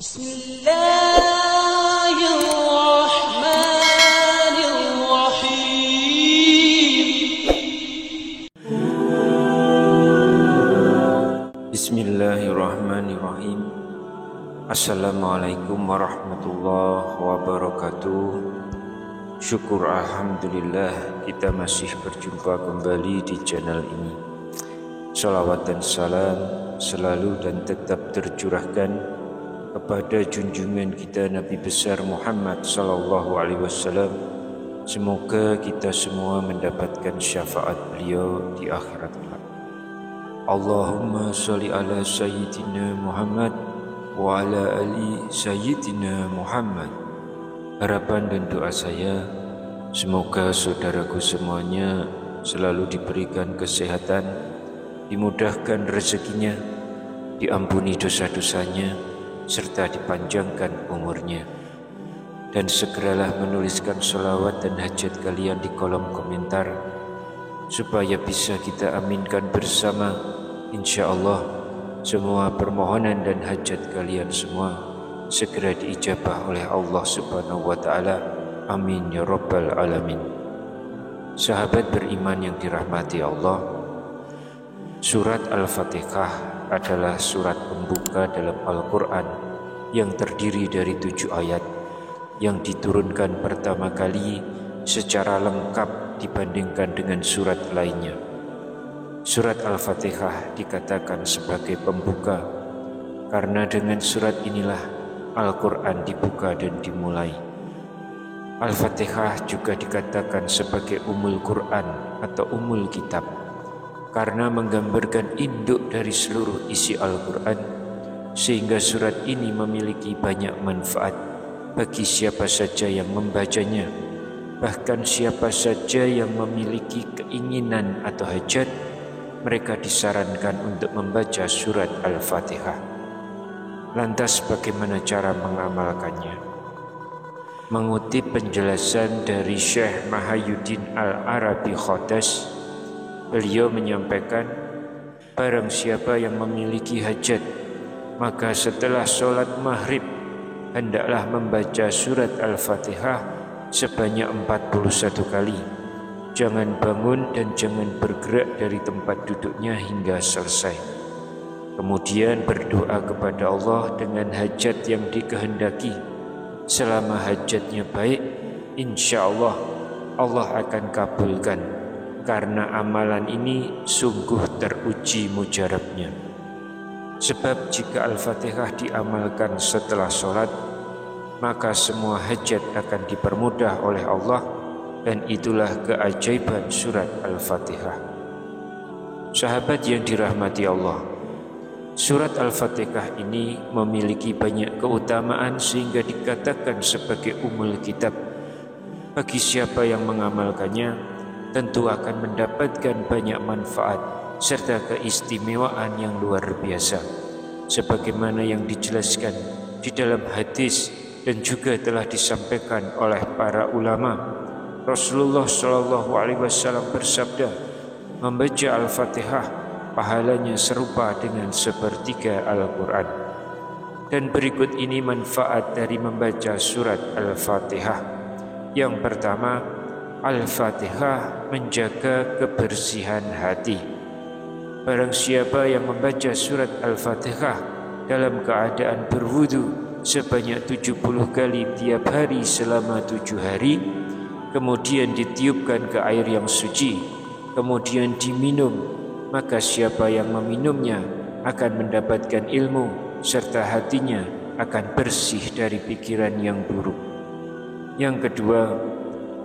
Bismillahirrahmanirrahim. Bismillahirrahmanirrahim. Assalamualaikum warahmatullahi wabarakatuh. Syukur alhamdulillah kita masih berjumpa kembali di channel ini. Salawat dan salam selalu dan tetap tercurahkan kepada junjungan kita Nabi besar Muhammad sallallahu alaihi wasallam. Semoga kita semua mendapatkan syafaat beliau di akhirat kelak. Allahumma sholli ala sayyidina Muhammad wa ala ali sayyidina Muhammad. Harapan dan doa saya, semoga saudaraku semuanya selalu diberikan kesehatan, dimudahkan rezekinya, diampuni dosa-dosanya, serta dipanjangkan umurnya. Dan segeralah menuliskan sholawat dan hajat kalian di kolom komentar, supaya bisa kita aminkan bersama. InsyaAllah semua permohonan dan hajat kalian semua segera diijabah oleh Allah Subhanahu wa Ta'ala. Amin ya Rabbal Alamin. Sahabat beriman yang dirahmati Allah, surat Al-Fatihah adalah surat pembuka dalam Al-Quran yang terdiri dari 7 ayat yang diturunkan pertama kali secara lengkap dibandingkan dengan surat lainnya. Surat Al-Fatihah dikatakan sebagai pembuka karena dengan surat inilah Al-Quran dibuka dan dimulai. Al-Fatihah juga dikatakan sebagai Ummul Quran atau Ummul Kitab karena menggambarkan induk dari seluruh isi Al-Quran, sehingga surat ini memiliki banyak manfaat bagi siapa saja yang membacanya. Bahkan siapa saja yang memiliki keinginan atau hajat, mereka disarankan untuk membaca surat Al-Fatihah. Lantas bagaimana cara mengamalkannya? Mengutip penjelasan dari Syekh Mahyuddin Al-Arabi Khodas, beliau menyampaikan, barang siapa yang memiliki hajat, maka setelah sholat maghrib hendaklah membaca surat Al-Fatihah sebanyak 41 kali. Jangan bangun dan jangan bergerak dari tempat duduknya hingga selesai. Kemudian berdoa kepada Allah dengan hajat yang dikehendaki. Selama hajatnya baik, insya Allah Allah akan kabulkan, karena amalan ini sungguh teruji mujarabnya. Sebab jika Al-Fatihah diamalkan setelah sholat, maka semua hajat akan dipermudah oleh Allah, dan itulah keajaiban surat Al-Fatihah. Sahabat yang dirahmati Allah, surat Al-Fatihah ini memiliki banyak keutamaan sehingga dikatakan sebagai Ummul Kitab. Bagi siapa yang mengamalkannya, tentu akan mendapatkan banyak manfaat serta keistimewaan yang luar biasa, sebagaimana yang dijelaskan di dalam hadis dan juga telah disampaikan oleh para ulama. Rasulullah SAW bersabda, membaca Al-Fatihah pahalanya serupa dengan sepertiga Al-Quran. Dan berikut ini manfaat dari membaca surat Al-Fatihah. Yang pertama, Al-Fatihah menjaga kebersihan hati. Barang siapa yang membaca surat Al-Fatihah dalam keadaan berwudu sebanyak 70 kali tiap hari selama 7 hari, kemudian ditiupkan ke air yang suci, kemudian diminum, maka siapa yang meminumnya akan mendapatkan ilmu, serta hatinya akan bersih dari pikiran yang buruk. Yang kedua,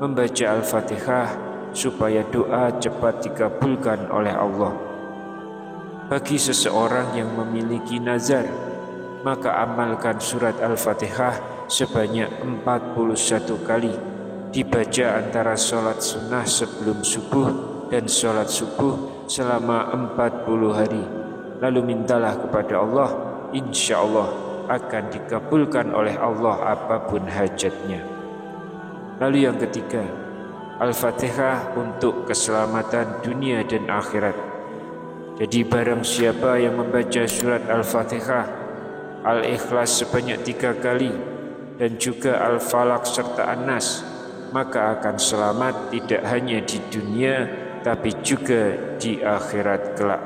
membaca Al-Fatihah supaya doa cepat dikabulkan oleh Allah. Bagi seseorang yang memiliki nazar, maka amalkan surat Al-Fatihah sebanyak 41 kali, dibaca antara sholat sunnah sebelum subuh dan sholat subuh selama 40 hari. Lalu mintalah kepada Allah, insya Allah akan dikabulkan oleh Allah apapun hajatnya. Lalu yang ketiga, Al-Fatihah untuk keselamatan dunia dan akhirat. Jadi barang siapa yang membaca surat Al-Fatihah, Al-Ikhlas sebanyak 3 kali, dan juga Al-Falaq serta An-Nas, maka akan selamat tidak hanya di dunia tapi juga di akhirat kelak.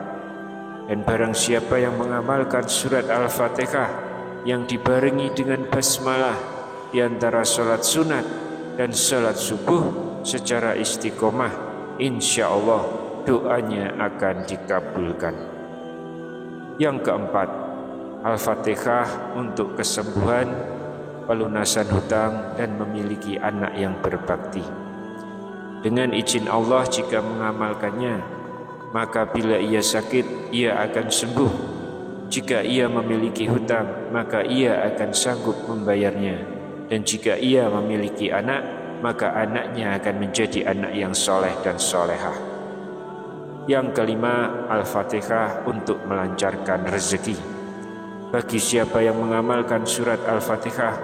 Dan barang siapa yang mengamalkan surat Al-Fatihah yang dibarengi dengan basmalah di antara salat sunat dan salat subuh secara istiqomah, insya Allah doanya akan dikabulkan. Yang keempat, Al-Fatihah untuk kesembuhan, pelunasan hutang, dan memiliki anak yang berbakti. Dengan izin Allah, jika mengamalkannya, maka bila ia sakit, ia akan sembuh. Jika ia memiliki hutang, maka ia akan sanggup membayarnya. Dan jika ia memiliki anak, maka anaknya akan menjadi anak yang soleh dan solehah. Yang kelima, Al-Fatihah untuk melancarkan rezeki. Bagi siapa yang mengamalkan surat Al-Fatihah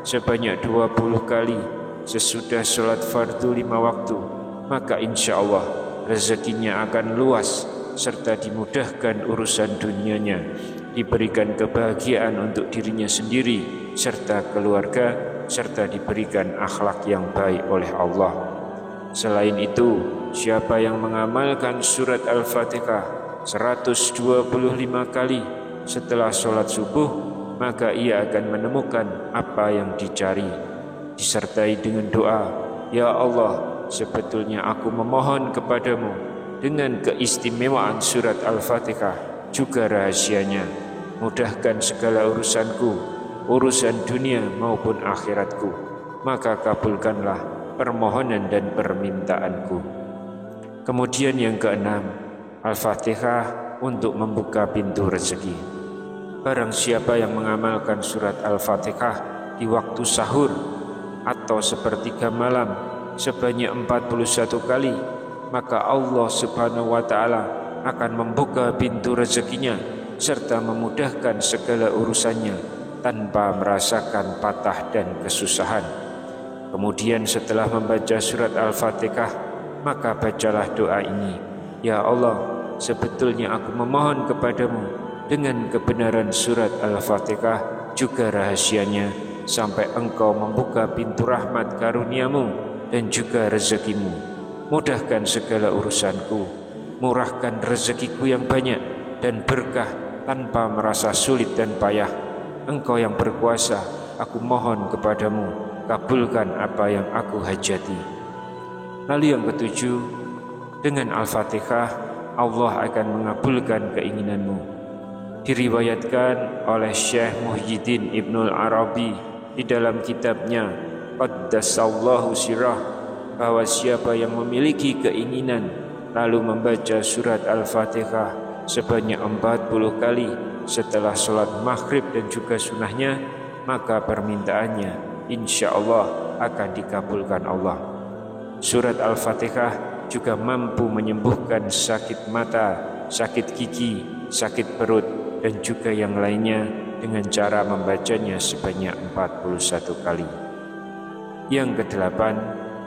sebanyak 20 kali sesudah sholat fardu 5 waktu, maka insya Allah rezekinya akan luas serta dimudahkan urusan dunianya, diberikan kebahagiaan untuk dirinya sendiri serta keluarga, serta diberikan akhlak yang baik oleh Allah. Selain itu, siapa yang mengamalkan surat Al-Fatihah 125 kali setelah sholat subuh, maka ia akan menemukan apa yang dicari, disertai dengan doa, "Ya Allah, sebetulnya aku memohon kepadamu dengan keistimewaan surat Al-Fatihah juga rahasianya, mudahkan segala urusanku, urusan dunia maupun akhiratku, maka kabulkanlah permohonan dan permintaanku." Kemudian yang keenam, Al-Fatihah untuk membuka pintu rezeki. Barang siapa yang mengamalkan surat Al-Fatihah di waktu sahur atau sepertiga malam sebanyak 41 kali, maka Allah Subhanahu wa Ta'ala akan membuka pintu rezekinya serta memudahkan segala urusannya tanpa merasakan patah dan kesusahan. Kemudian setelah membaca surat Al-Fatihah, maka bacalah doa ini, "Ya Allah, sebetulnya aku memohon kepadamu dengan kebenaran surat Al-Fatihah juga rahasianya, sampai engkau membuka pintu rahmat karuniamu dan juga rezekimu. Mudahkan segala urusanku, murahkan rezekiku yang banyak dan berkah tanpa merasa sulit dan payah. Engkau yang berkuasa, aku mohon kepadamu, kabulkan apa yang aku hajati." Lalu yang ketujuh, dengan Al-Fatihah Allah akan mengabulkan keinginanmu. Diriwayatkan oleh Syekh Muhyiddin Ibnul Arabi di dalam kitabnya Qaddasallahu sirah, bahwa siapa yang memiliki keinginan lalu membaca surat Al-Fatihah sebanyak 40 kali setelah sholat maghrib dan juga sunnahnya, maka permintaannya insya Allah akan dikabulkan Allah. Surat Al-Fatihah juga mampu menyembuhkan sakit mata, sakit gigi, sakit perut, dan juga yang lainnya dengan cara membacanya sebanyak 41 kali. Yang kedelapan,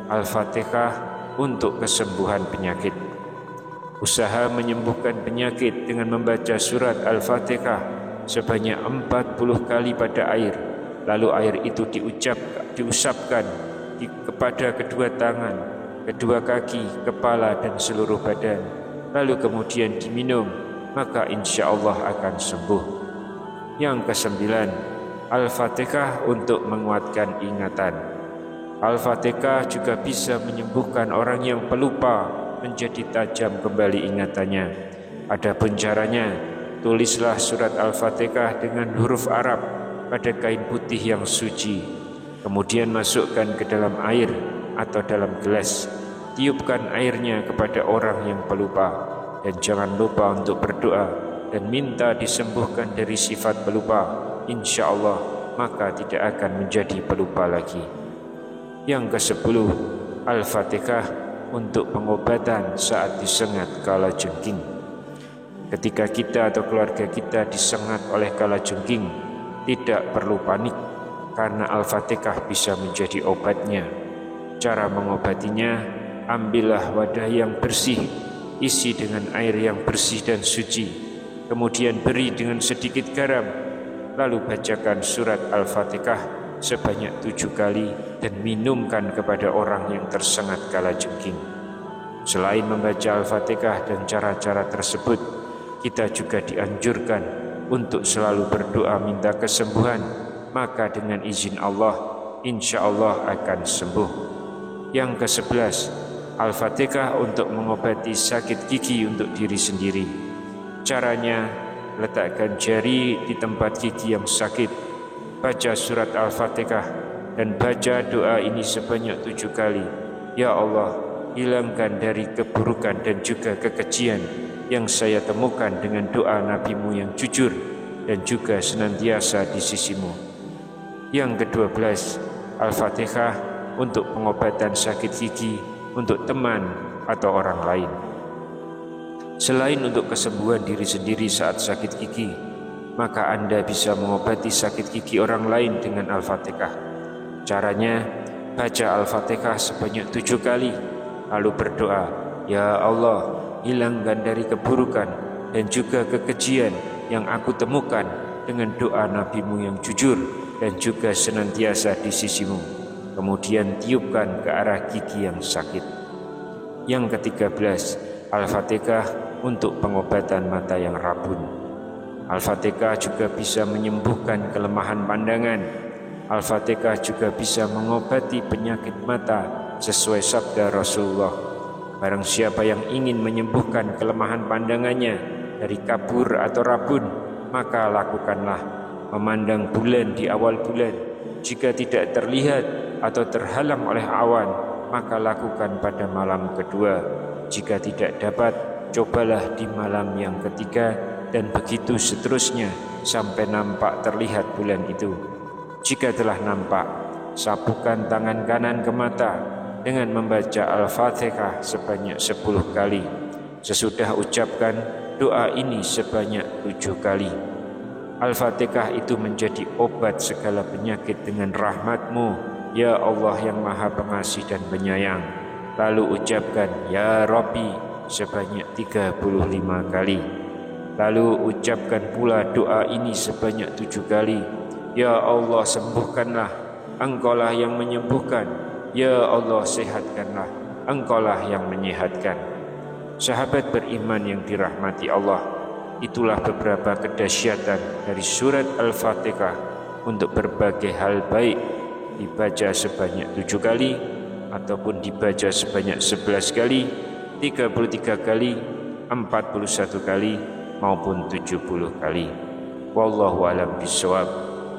Al-Fatihah untuk kesembuhan penyakit. Usaha menyembuhkan penyakit dengan membaca surat Al-Fatihah sebanyak 40 kali pada air, lalu air itu diusapkan kepada kedua tangan, kedua kaki, kepala, dan seluruh badan, lalu kemudian diminum, maka insya Allah akan sembuh. Yang kesembilan, Al-Fatihah untuk menguatkan ingatan. Al-Fatihah juga bisa menyembuhkan orang yang pelupa menjadi tajam kembali ingatannya. Adapun caranya, tulislah surat Al-Fatihah dengan huruf Arab pada kain putih yang suci, kemudian masukkan ke dalam air atau dalam gelas, tiupkan airnya kepada orang yang pelupa. Dan jangan lupa untuk berdoa dan minta disembuhkan dari sifat pelupa. Insya Allah maka tidak akan menjadi pelupa lagi. Yang ke-10, Al-Fatihah untuk pengobatan saat disengat kalajengking. Ketika kita atau keluarga kita disengat oleh kalajengking, tidak perlu panik karena Al-Fatihah bisa menjadi obatnya. Cara mengobatinya, ambillah wadah yang bersih, isi dengan air yang bersih dan suci, kemudian beri dengan sedikit garam, lalu bacakan surat Al-Fatihah sebanyak 7 kali dan minumkan kepada orang yang tersengat kalajengking. Selain membaca Al-Fatihah dan cara-cara tersebut, kita juga dianjurkan untuk selalu berdoa minta kesembuhan, maka dengan izin Allah, insya Allah akan sembuh. Yang ke-11, Al-Fatihah untuk mengobati sakit gigi untuk diri sendiri. Caranya, letakkan jari di tempat gigi yang sakit, baca surat Al-Fatihah dan baca doa ini sebanyak 7 kali. Ya Allah, hilangkan dari keburukan dan juga kekejian yang saya temukan dengan doa Nabi-Mu yang jujur dan juga senantiasa di sisi-Mu. Yang ke-12, Al-Fatihah untuk pengobatan sakit gigi untuk teman atau orang lain. Selain untuk kesembuhan diri sendiri saat sakit gigi, maka Anda bisa mengobati sakit gigi orang lain dengan Al-Fatihah. Caranya, baca Al-Fatihah sebanyak 7 kali, lalu berdoa, Ya Allah, hilangkan dari keburukan dan juga kekejian yang aku temukan dengan doa Nabi-Mu yang jujur dan juga senantiasa di sisi-Mu. Kemudian tiupkan ke arah gigi yang sakit. Yang ke-13, Al-Fatihah untuk pengobatan mata yang rabun. Al-Fatihah juga bisa menyembuhkan kelemahan pandangan. Al-Fatihah juga bisa mengobati penyakit mata sesuai sabda Rasulullah. Barang siapa yang ingin menyembuhkan kelemahan pandangannya dari kabur atau rabun, maka lakukanlah memandang bulan di awal bulan. Jika tidak terlihat atau terhalang oleh awan, maka lakukan pada malam kedua. Jika tidak dapat, cobalah di malam yang ketiga, dan begitu seterusnya sampai nampak terlihat bulan itu. Jika telah nampak, sapukan tangan kanan ke mata dengan membaca Al-Fatihah sebanyak 10 kali. Sesudah ucapkan doa ini sebanyak 7 kali. Al-Fatihah itu menjadi obat segala penyakit dengan rahmat-Mu, Ya Allah yang Maha Pengasih dan Penyayang. Lalu ucapkan Ya Rabbi sebanyak 35 kali. Lalu ucapkan pula doa ini sebanyak 7 kali. Ya Allah, sembuhkanlah, Engkaulah yang menyembuhkan. Ya Allah, sehatkanlah, Engkaulah yang menyehatkan. Sahabat beriman yang dirahmati Allah, itulah beberapa kedahsyatan dari surat Al-Fatihah untuk berbagai hal baik dibaca sebanyak 7 kali ataupun dibaca sebanyak 11 kali, 33 kali, 41 kali maupun 70 kali. Wallahu a'lam bishawab.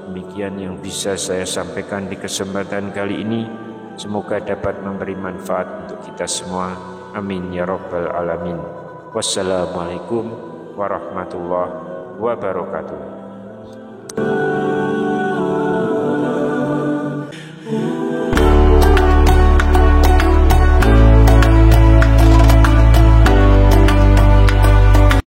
Demikian yang bisa saya sampaikan di kesempatan kali ini. Semoga dapat memberi manfaat untuk kita semua. Amin ya rabbal alamin. Wassalamualaikum warahmatullahi wabarakatuh.